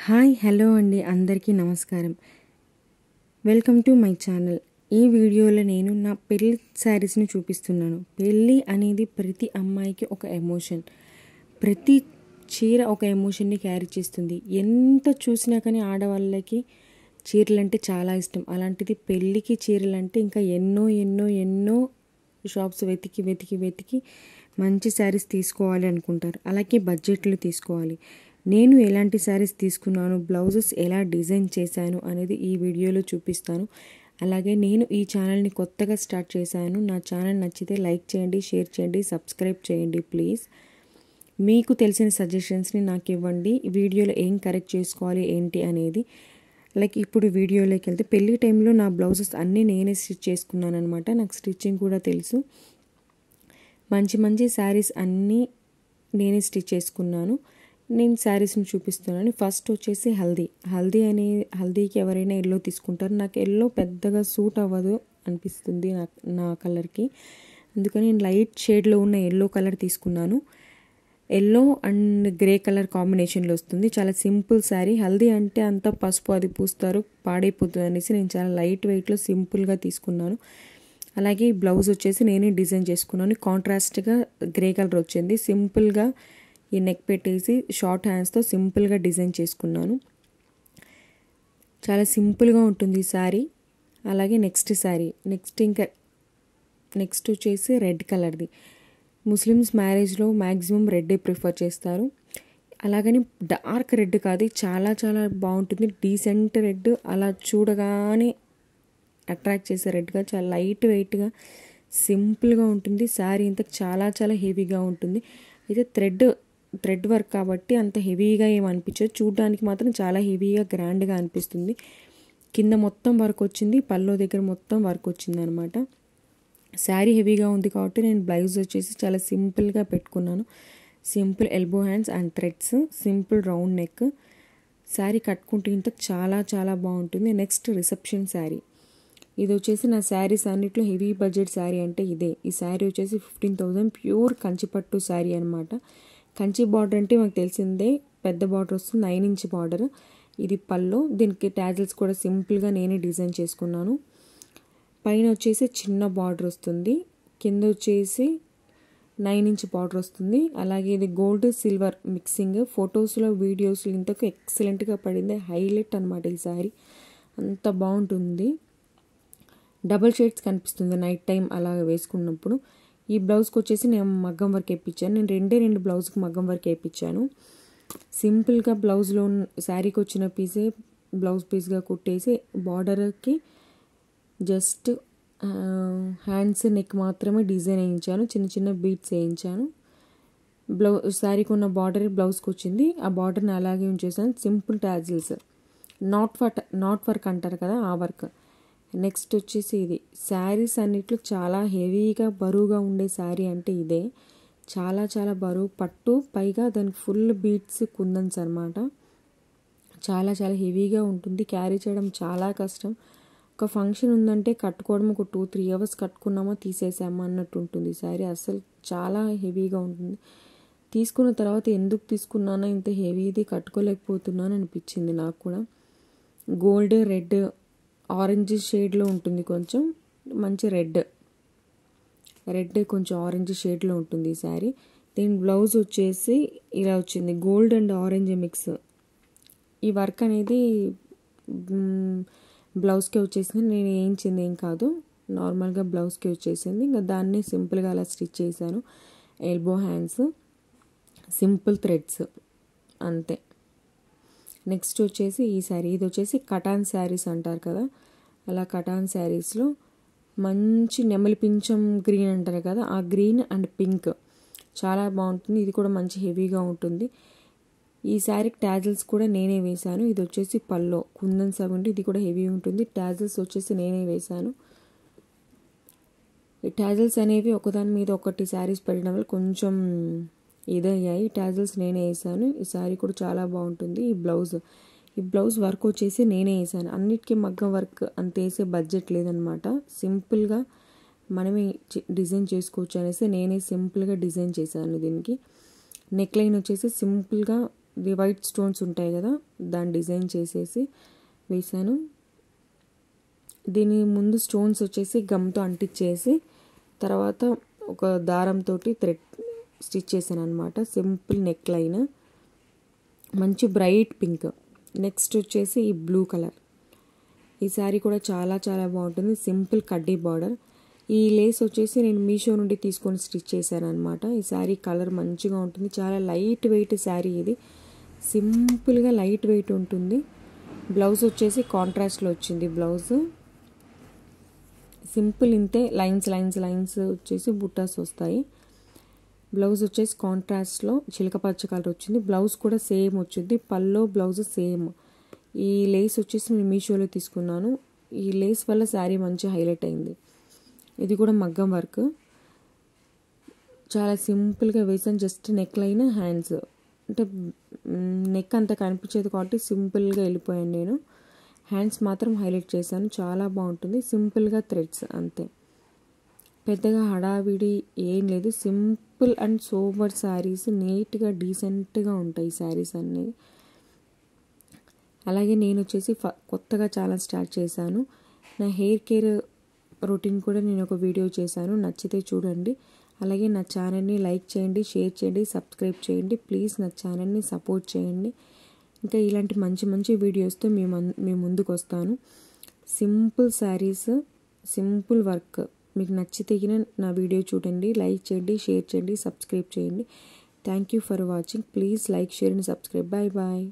Hi hello అండి, అందరికీ నమస్కారం. Welcome to my channel. ఈ వీడియోలో నేను నా పెళ్ళి శారీస్ని చూపిస్తున్నాను. పెళ్ళి అనేది ప్రతి అమ్మాయికి ఒక ఎమోషన్. ప్రతి చీర ఒక ఎమోషన్ని క్యారీ చేస్తుంది. ఎంత చూసినా కానీ ఆడవాళ్ళకి చీరలంటే చాలా ఇష్టం. అలాంటిది పెళ్ళికి చీరలంటే ఇంకా ఎన్నో ఎన్నో ఎన్నో షాప్స్ వెతికి మంచి శారీస్ తీసుకోవాలి అనుకుంటారు. అలాగే బడ్జెట్లు తీసుకోవాలి. నేను ఎలాంటి శారీస్ తీసుకున్నాను, బ్లౌజెస్ ఎలా డిజైన్ చేశాను అనేది ఈ వీడియోలో చూపిస్తాను. అలాగే నేను ఈ ఛానల్ని కొత్తగా స్టార్ట్ చేశాను. నా ఛానల్ నచ్చితే లైక్ చేయండి, షేర్ చేయండి, సబ్స్క్రైబ్ చేయండి ప్లీజ్. మీకు తెలిసిన సజెషన్స్ని నాకు ఇవ్వండి. వీడియోలో ఏం కరెక్ట్ చేసుకోవాలి ఏంటి అనేది. లైక్ ఇప్పుడు వీడియోలోకి వెళ్తే, పెళ్ళి టైంలో నా బ్లౌజెస్ అన్నీ నేనే స్టిచ్ చేసుకున్నాను అనమాట. నాకు స్టిచ్చింగ్ కూడా తెలుసు. మంచి శారీస్ అన్నీ నేనే స్టిచ్ చేసుకున్నాను. నేను శారీస్ని చూపిస్తున్నాను. ఫస్ట్ వచ్చేసి హల్దీకి ఎవరైనా ఎల్లో తీసుకుంటారు. నాకు ఎల్లో పెద్దగా సూట్ అవ్వదు అనిపిస్తుంది నా కలర్కి. అందుకని నేను లైట్ షేడ్లో ఉన్న ఎల్లో కలర్ తీసుకున్నాను. ఎల్లో అండ్ గ్రే కలర్ కాంబినేషన్లో వస్తుంది. చాలా సింపుల్ శారీ. హల్దీ అంటే అంతా పసుపు అది పూస్తారు, పాడైపోతుంది అనేసి నేను చాలా లైట్ వెయిట్లో సింపుల్గా తీసుకున్నాను. అలాగే ఈ బ్లౌజ్ వచ్చేసి నేనే డిజైన్ చేసుకున్నాను. కాంట్రాస్ట్గా గ్రే కలర్ వచ్చింది. సింపుల్గా ఈ నెక్ పెట్టేసి షార్ట్ హ్యాండ్స్తో సింపుల్గా డిజైన్ చేసుకున్నాను. చాలా సింపుల్గా ఉంటుంది ఈ శారీ. అలాగే నెక్స్ట్ వచ్చేసి రెడ్ కలర్ది. ముస్లిమ్స్ మ్యారేజ్లో మ్యాక్సిమం రెడ్డే ప్రిఫర్ చేస్తారు. అలాగని డార్క్ రెడ్ కాదు, చాలా బాగుంటుంది. డీసెంట్ రెడ్, అలా చూడగానే అట్రాక్ట్ చేసే రెడ్గా, చాలా లైట్ వెయిట్గా సింపుల్గా ఉంటుంది. శారీ అంతా చాలా హెవీగా ఉంటుంది. అయితే థ్రెడ్ వర్క్ కాబట్టి అంత హెవీగా ఏం అనిపించదు. చూడడానికి మాత్రం చాలా హెవీగా గ్రాండ్గా అనిపిస్తుంది. కింద మొత్తం వర్క్ వచ్చింది, పల్లో దగ్గర మొత్తం వర్క్ వచ్చింది అనమాట. శారీ హెవీగా ఉంది కాబట్టి నేను బ్లౌజ్ వచ్చేసి చాలా సింపుల్గా పెట్టుకున్నాను. Simple elbow hands and threads, simple round neck. Sari కట్టుకుంటే ఇంత చాలా బాగుంటుంది. Next reception sari. ఇది వచ్చేసి నా శారీస్ అన్నిట్లో హెవీ బడ్జెట్ శారీ అంటే ఇదే. ఈ శారీ వచ్చేసి 15,000 ప్యూర్ కంచిపట్టు శారీ అనమాట. కంచి బార్డర్ అంటే మాకు తెలిసిందే, పెద్ద బార్డర్ వస్తుంది, 9 ఇంచ్ బార్డర్. ఇది పల్లో. దీనికి టాజిల్స్ కూడా సింపుల్గా నేనే డిజైన్ చేసుకున్నాను. పైన వచ్చేసి చిన్న బార్డర్ వస్తుంది, కింద వచ్చేసి 9 ఇంచ్ బార్డర్ వస్తుంది. అలాగే ఇది గోల్డ్ సిల్వర్ మిక్సింగ్. ఫొటోస్లో వీడియోస్లో ఇంతకు ఎక్సలెంట్గా పడింది. హైలైట్ అనమాట ఈ శారీ. అంత బాగుంటుంది. డబల్ షేడ్స్ కనిపిస్తుంది నైట్ టైం అలా వేసుకున్నప్పుడు. ఈ బ్లౌజ్కి వచ్చేసి నేను మగ్గం వర్క్ వేయించాను. నేను రెండు బ్లౌజ్కి మగ్గం వర్క్ వేయించాను. సింపుల్గా బ్లౌజ్లో శారీకి వచ్చిన పీసే బ్లౌజ్ పీస్గా కుట్టేసి బార్డర్కి జస్ట్ హ్యాండ్స్ నెక్ మాత్రమే డిజైన్ వేయించాను. చిన్న బీట్స్ వేయించాను. శారీకి ఉన్న బార్డర్ బ్లౌజ్కి వచ్చింది. ఆ బార్డర్ని అలాగే ఉంచేసాను. సింపుల్ టాజిల్స్, నాట్ వర్క్ అంటారు కదా, ఆ వర్క్. నెక్స్ట్ వచ్చేసి ఇది. శారీస్ అన్నిట్లో చాలా హెవీగా బరువుగా ఉండే శారీ అంటే ఇదే. చాలా బరువు పట్టు, పైగా దానికి ఫుల్ బీట్స్ కుందన్స్ అనమాట. చాలా హెవీగా ఉంటుంది. క్యారీ చేయడం చాలా కష్టం. ఒక ఫంక్షన్ ఉందంటే కట్టుకోవడం ఒక 2-3 అవర్స్ కట్టుకున్నామా తీసేసామా అన్నట్టు ఉంటుంది శారీ. అసలు చాలా హెవీగా ఉంటుంది. తీసుకున్న తర్వాత ఎందుకు తీసుకున్నానో ఇంత హెవీది కట్టుకోలేకపోతున్నాను అనిపించింది నాకు కూడా. గోల్డ్, రెడ్, ఆరెంజ్ షేడ్లో ఉంటుంది. కొంచెం మంచి రెడ్ కొంచెం ఆరెంజ్ షేడ్లో ఉంటుంది ఈ శారీ. దీని బ్లౌజ్ వచ్చేసి ఇలా వచ్చింది, గోల్డ్ అండ్ ఆరెంజ్ మిక్స్. ఈ వర్క్ అనేది బ్లౌజ్కే వచ్చేసింది. నేను వేయించింది ఏం కాదు, నార్మల్గా బ్లౌజ్కే వచ్చేసింది. ఇంకా దాన్ని సింపుల్గా అలా స్టిచ్ చేశాను. ఎల్బో హ్యాండ్స్, సింపుల్ థ్రెడ్స్, అంతే. నెక్స్ట్ వచ్చేసి ఈ శారీ. ఇది వచ్చేసి కటాన్ శారీస్ అంటారు కదా, అలా కటాన్ శారీస్లో మంచి నెమలి పింఛం గ్రీన్ అంటారు కదా, ఆ గ్రీన్ అండ్ పింక్ చాలా బాగుంటుంది. ఇది కూడా మంచి హెవీగా ఉంటుంది. ఈ శారీకి టాజిల్స్ కూడా నేనే వేశాను. ఇది వచ్చేసి పల్లో కుందన్స్ అవి ఉంటే ఇది కూడా హెవీ ఉంటుంది. టాజిల్స్ వచ్చేసి నేనే వేశాను. ఈ టాజిల్స్ అనేవి ఒకదాని మీద ఒకటి శారీస్ పెట్టడం వల్ల కొంచెం ఇదయ్యాయి. టాజిల్స్ నేనే వేసాను. ఈ శారీ కూడా చాలా బాగుంటుంది. ఈ బ్లౌజ్ వర్క్ వచ్చేసి నేనే వేసాను. అన్నిటికీ మగ్గం వర్క్ అంత వేసే బడ్జెట్ లేదనమాట. సింపుల్గా మనమే డిజైన్ చేసుకోవచ్చు అనేసి నేనే సింపుల్గా డిజైన్ చేశాను. దీనికి నెక్ లైన్ వచ్చేసి సింపుల్గా వైట్ స్టోన్స్ ఉంటాయి కదా, దాన్ని డిజైన్ చేసేసి వేసాను. దీని ముందు స్టోన్స్ వచ్చేసి గమ్తో అంటించేసి తర్వాత ఒక దారంతో థ్రెడ్ స్టిచ్ చేశాను అనమాట. సింపుల్ నెక్ లైన్, మంచి బ్రైట్ పింక్. నెక్స్ట్ వచ్చేసి ఈ బ్లూ కలర్. ఈ శారీ కూడా చాలా చాలా బాగుంటుంది. సింపుల్ కడ్డీ బార్డర్. ఈ లేస్ వచ్చేసి నేను మీషో నుండి తీసుకొని స్టిచ్ చేశాను అనమాట. ఈ శారీ కలర్ మంచిగా ఉంటుంది. చాలా లైట్ వెయిట్ శారీ ఇది. సింపుల్గా లైట్ వెయిట్ ఉంటుంది. బ్లౌజ్ వచ్చేసి కాంట్రాస్ట్లో వచ్చింది. బ్లౌజ్ సింపుల్ ఇంతే, లైన్స్ లైన్స్ లైన్స్ వచ్చేసి బుట్టాస్ వస్తాయి. బ్లౌజ్ వచ్చేసి కాంట్రాస్ట్లో చిలక పచ్చ కలర్ వచ్చింది. బ్లౌజ్ కూడా సేమ్ వచ్చింది. పల్లో బ్లౌజ్ సేమ్. ఈ లేస్ వచ్చేసి నేను మీషోలో తీసుకున్నాను. ఈ లేస్ వల్ల శారీ మంచి హైలైట్ అయింది. ఇది కూడా మగ్గం వర్క్. చాలా సింపుల్గా వేసాను. జస్ట్ నెక్ లైన్, హ్యాండ్స్, అంటే నెక్ అంత కనిపించేది కాబట్టి సింపుల్గా వెళ్ళిపోయాను నేను. హ్యాండ్స్ మాత్రం హైలైట్ చేశాను. చాలా బాగుంటుంది. సింపుల్గా థ్రెడ్స్ అంతే, పెద్దగా హడావిడి ఏం లేదు. సింపుల్ అండ్ సోబర్ శారీస్, నీట్గా డీసెంట్గా ఉంటాయి శారీస్ అన్నీ. అలాగే నేను వచ్చేసి కొత్తగా చాలా స్టార్ట్ చేశాను. నా హెయిర్ కేర్ రొటీన్ కూడా నేను ఒక వీడియో చేశాను, నచ్చితే చూడండి. అలాగే నా ఛానల్ని లైక్ చేయండి, షేర్ చేయండి, సబ్స్క్రైబ్ చేయండి. ప్లీజ్ నా ఛానల్ని సపోర్ట్ చేయండి. ఇంకా ఇలాంటి మంచి మంచి వీడియోస్తో మీ ముందుకు వస్తాను. Simple saris, simple work. మీకు నచ్చితే నా వీడియో చూడండి, లైక్ చేయండి, షేర్ చేయండి, సబ్స్క్రైబ్ చేయండి. Thank you for watching. Please like, share and subscribe. Bye bye.